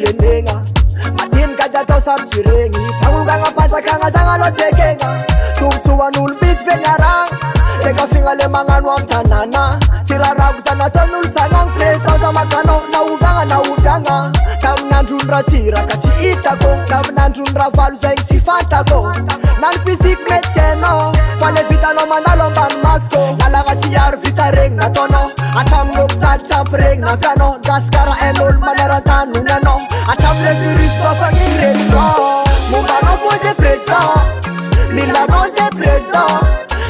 firenena madinika dia atao sarotsy regny fagongagnapatsakagna zagna loatsekenga tombotsoan'olo mitsy venyaragna teka figna le magnano amy tanàna tsy rarako zany ataon'olo sagnagny président za makanao naoviagna tamin'androny raha tsiraka tsy hitako tamin'androny raha valo zegny tsy fantako nany physique mety hainao fa le vitanao mandalo ambany masiko lalagna tsy aro vita regny nataonao atramin'ny hôpitaly tsampy regny nampianao gasikara hain'olo maneran-tany nony anao atramile virus toafagny resinao mombanao fô zay président milanao zay président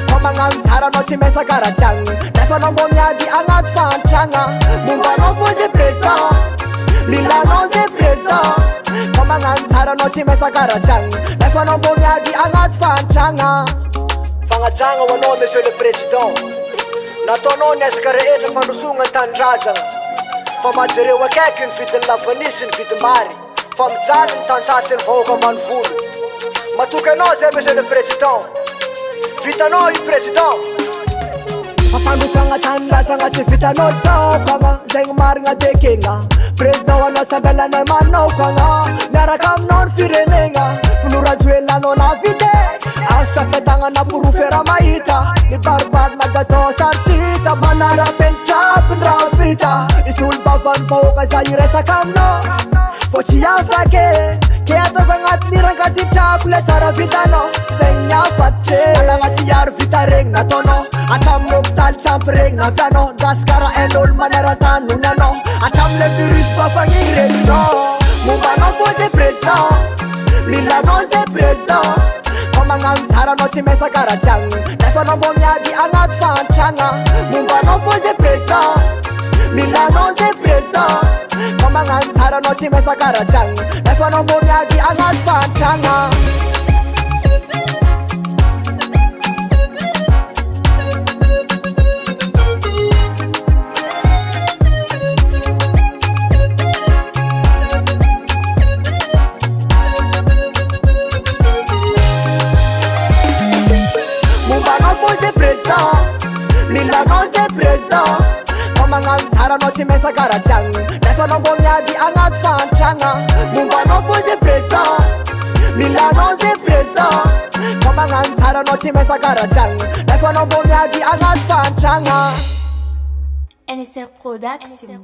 fa magnano tsara anao tsy mesa karatsiagna nefa anao mbô miady agnaty fantragna mombanao fô zay président milanao zay président fa magnano tsara anao tsy mesa karatsiagna nefa anao mbô miady agnaty fantragna fagnajagna ho anao monsieur le président nataonao niezaka rehetra fandrosogna ny tanindrazagna fa majereo akaiky ny vidiny lavanisy ny vidimary fa mijaly ny tansasy ny vahoaka ambany volo matoky anao zay monsieur le président vitanao io président fampandrosagna tanindrazagna tsy vitanao taokagna zegny marigna tekegna président anao sambelanay manaokagna miaraka aminao ny firenegna filorajoelanao navite asapetagna naporofera mahita mibaribary nagatao saritsita manara-pentrapiny raha vita isy olo vavany vahoaka za iresaka aminao fô tsy afake ke ataoko agnatin'ny rankasitrako le tsara vitanao zegny niafatry alagna tsy aro vita regny nataonao atramin'ny hôpitaly tsampy regny nampianao gasikara hain'olo maneran-tany nony anao atramile virus toafagny resinao mombanao fô zay président milanao zay président fa magnano tsara anao tsy mesa karatsiagna nefa anao mbô miady agnaty fantragna mombanao fô zay président milanao zay président fa magnano tsara anao tsy mesa karatsiagna nefa anao mbô miady agnaty fantragna milanao zay président fa magnano tsara anao tsy mesa karatsiagna nefa anao mbô miady agnaty fantragna mombanao fô zay président milanao zay président fa magnano tsara anao tsy mesa karatsiagna nefa anao mbô miady agnaty fantragna NSR Production.